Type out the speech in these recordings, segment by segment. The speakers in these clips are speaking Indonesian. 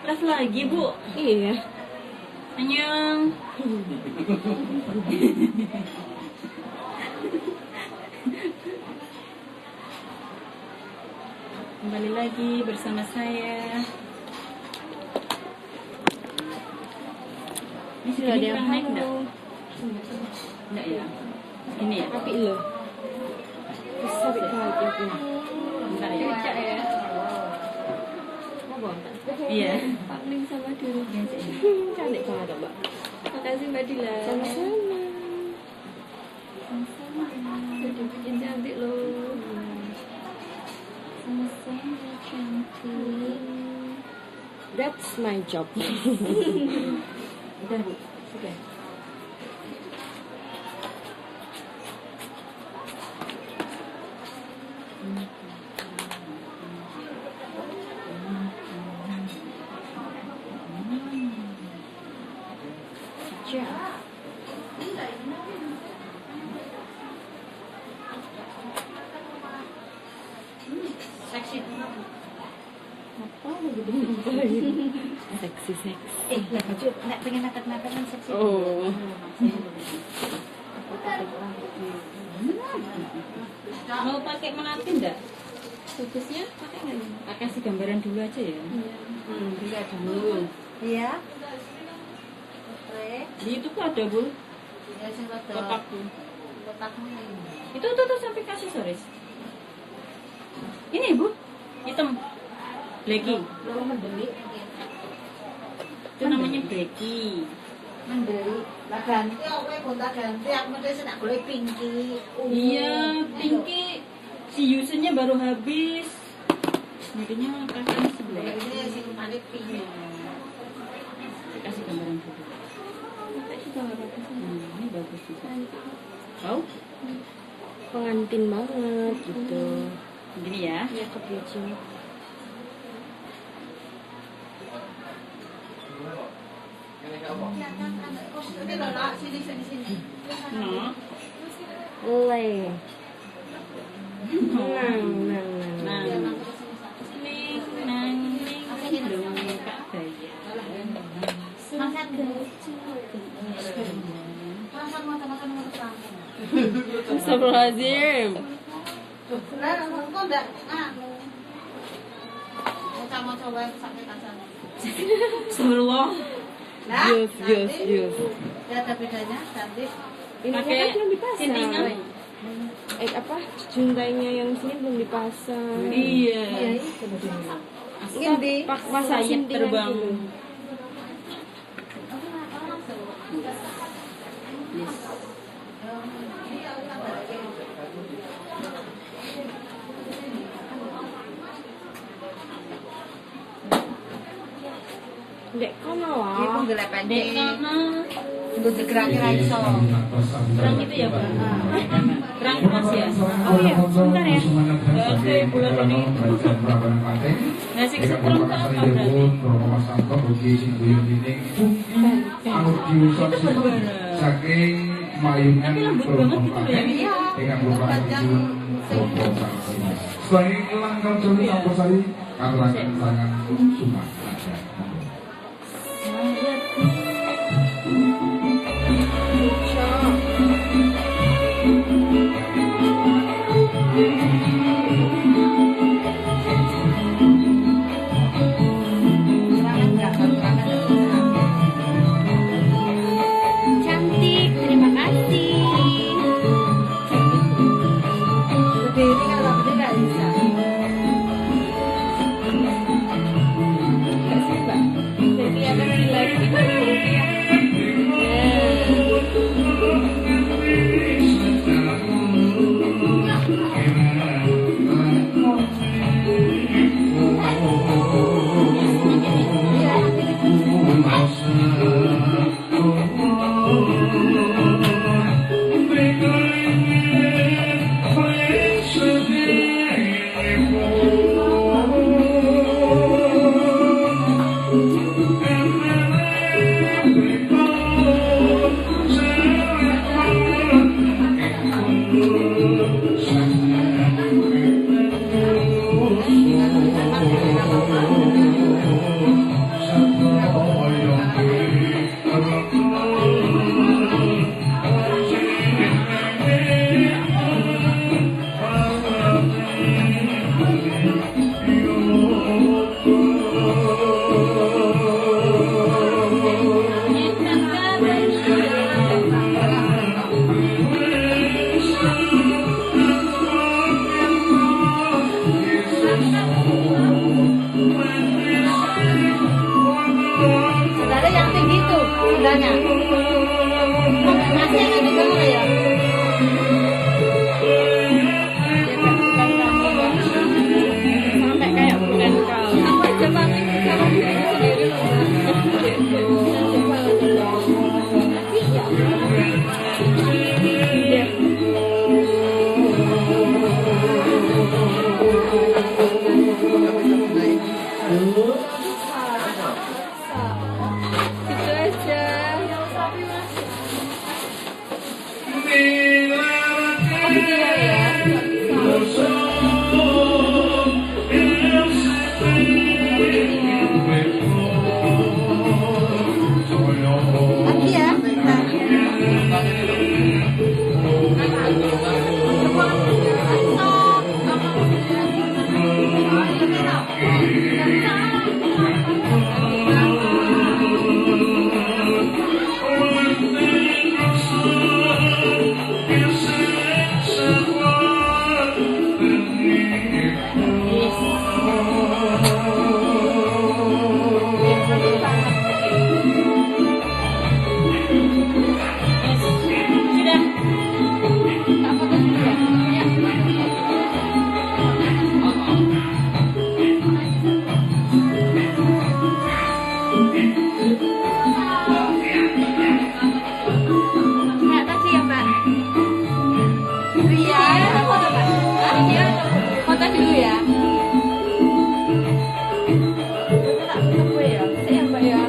Live lagi, Bu. Iya. Annyeong. Kembali lagi bersama saya. Ini Sudah ada yang naik halo. enggak ya? Ini ya? Tapi lo. Bisa balik aku. Bentar ya. Cak ya. Mau Iya. paling sama dulu. Cantik banget, Mbak. Makasih Mbak Dila. Sama-sama. Udah bikin cantik loh. Sama-sama cantik. That's my job. Udah, Bu. Sudah. Seksi. Apa lagi dimain? Seksi. Lah baju nek pengen nakat-nakat kan seksi. Oh. Mau pakai melati enggak? Bagusnya pakai nggak nih? Kasih gambaran dulu aja ya. Lihat dulu. Iya. Di itu kok ada, Bu. Ya sing rada Kotak, Bu. kotakmu ini. Itu tuh sampai kasih soris. Ini, Bu. Hitam. Blacky. Lo mendeli Itu namanya blacky. mendeli. Lah ganti kowe gonta ganti aku mesti sing nak golek pinky. Iya, pinky. Si Yusennya baru habis. Makanya kasih sebelah. Ini sing mane pinky. Kasih gambaran dulu. Pakai juga nggak bagus. Ini bagus juga. Tahu? Pengantin banget gitu. Gini ya. Ya ke bridging. Ini lho nak sini. Nah. Le. Nang. Nah. Ning nang ning dong Kak Daya. Makan dulu. Makan. Astagfirullahaladzim. Lah kok ndak anu. Mau coba sakit kacang. Sebelum Nah, Jus. Ya ada bedanya cantik. Ini pakai kan belum dipasang. sintingan. Apa? Juntainya yang sini belum dipasang. Iya. Ini pas pasang sayap sintingan terbang. dulu. Yes. Dek kono Iki lah. penggelek Dek pendek. karena Nggo digerake ra iso. kerang itu ya, Bu. Kerang emas ya. Oh iya, sebentar ya. Oke, bulan ini. Nasi kesetrum ke apa berarti? audiosasi saking mayungan banget dengan merupakan saksi. Selain langkah jari Amposari, kalangan tangan Sumatera. Cantik, terima kasih. Berdiri kalau berdiri nggak bisa. Kasih Mbak. Jadi akan di live di rupiah. Saudara yang tinggi itu, saudaranya. Masih yang pegang ya? Sampai kayak bukan kau. Aku aja paling kalau dia sendiri itu aja. Oh video ya. Lagi ya? Nah. Kayak tadi ya Mbak. Iya, foto Mbak. Iya, foto dulu ya. Tak ketemu ya. Saya Mbak ya.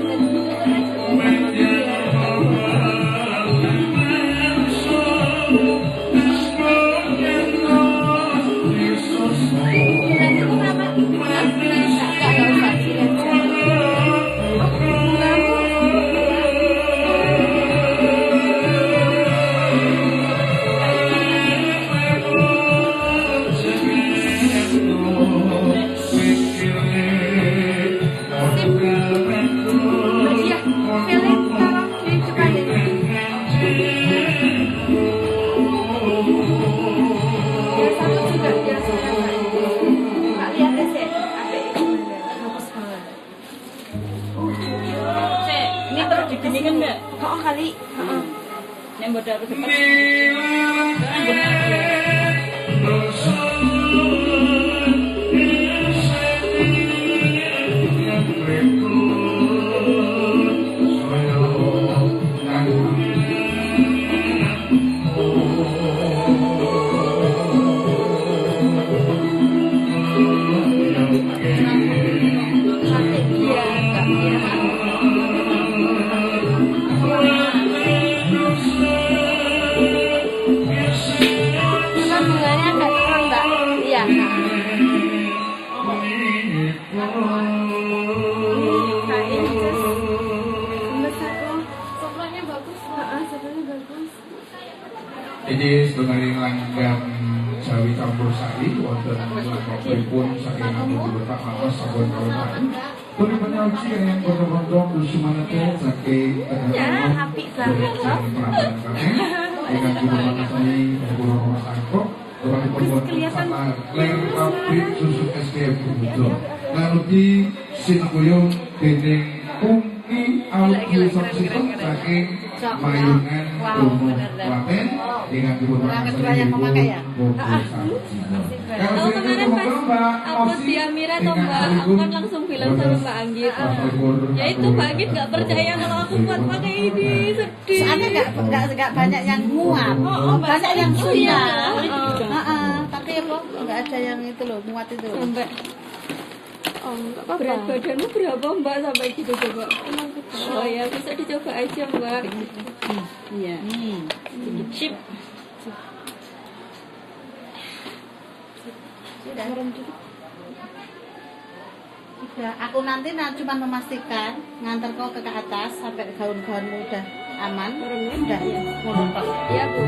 Ini terus diginikan enggak? Oh kali. Yang modal ke depan. Iya, Mbak. Ini sebenarnya langgam Jawi campur sari wonten lakopipun saking Agung Letak Lawas sampun kawonten. Pun penyaji yang bondo-bondo kusumanate saking apik banget loh. Dengan guru makasani guru Mas Angkok Tuhan Kelihatan. ler pabrik susu SDM Budo. Lalu di Sinkoyo dening Pungki Alki Saksipun saking Mayungan Gunung Klaten dengan guru makasani Oh kemarin pas upload di Amira tuh Mbak, aku kan langsung bilang sama Mbak Anggit. Ya itu Mbak Anggit nggak percaya kalau aku buat pakai ini, sedih. Soalnya nggak banyak yang muat, banyak yang Iya. sunnah. Tapi apa nggak ada yang itu loh muat itu. Sampai berat badanmu berapa Mbak sampai gitu coba? Oh ya bisa dicoba aja Mbak. Iya. Sip. Sudah, aku nanti cuma memastikan ngantar kau ke atas sampai gaun-gaunmu udah aman. Udah, mau tok. Iya Bu.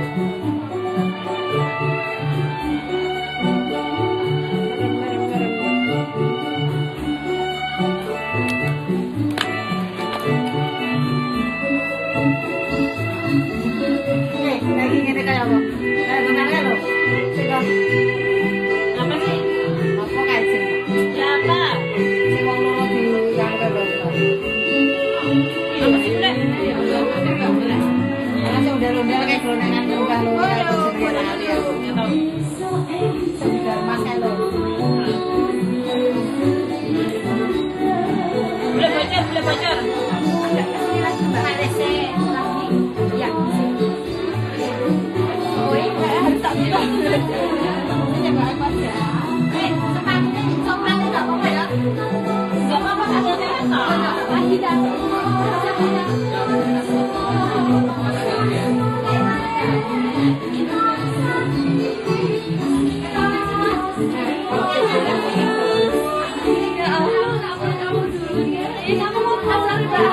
Nih, lagi ngene kayak apa? Kayak gimana lo? Coba. Apa sih? Apa kayak sih? Siapa? Si wong loro di yang Apa sih, Bre? langsung udah kayak gelonengan udah lo kayak sendiri lali aku. Nggak tahu. Sudah makan lo. Boleh bocor, boleh bocor. Ada sih. Ya. Oh iya, harus tak bilang. Coba aku aja. Sepatunya coklat enggak apa-apa ya? Nggak apa-apa, hasilnya enak. Lagi dah. Ya Allah, kamu dulu ya. Ini kamu mau pasar enggak?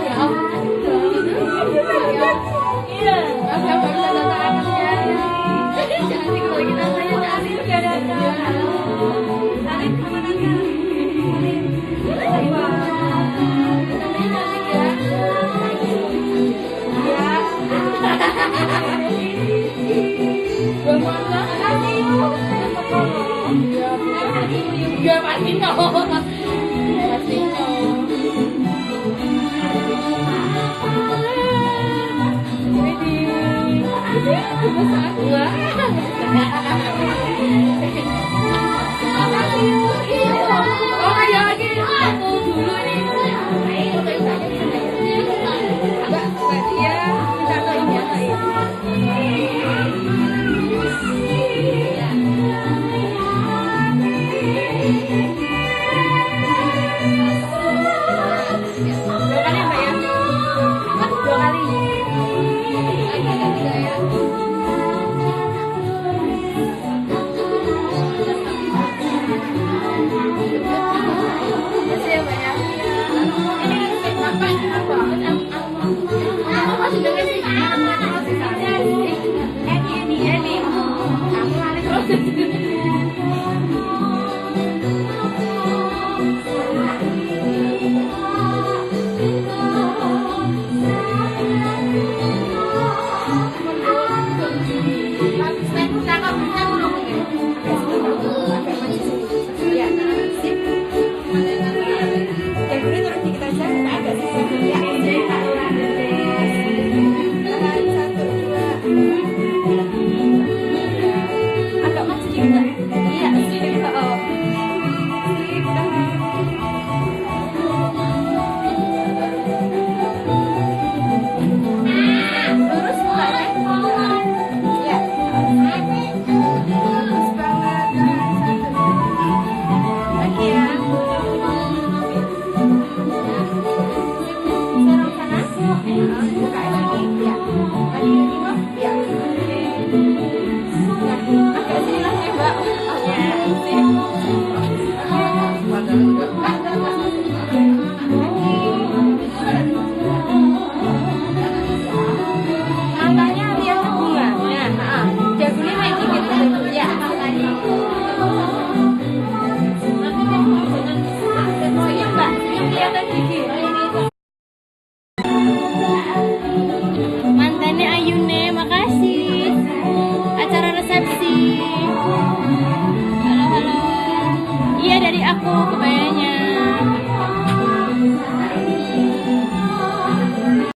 Ya Allah. Iya. Jangan kalau kita saya cari udah datang. Tarik kemana ya pasti no.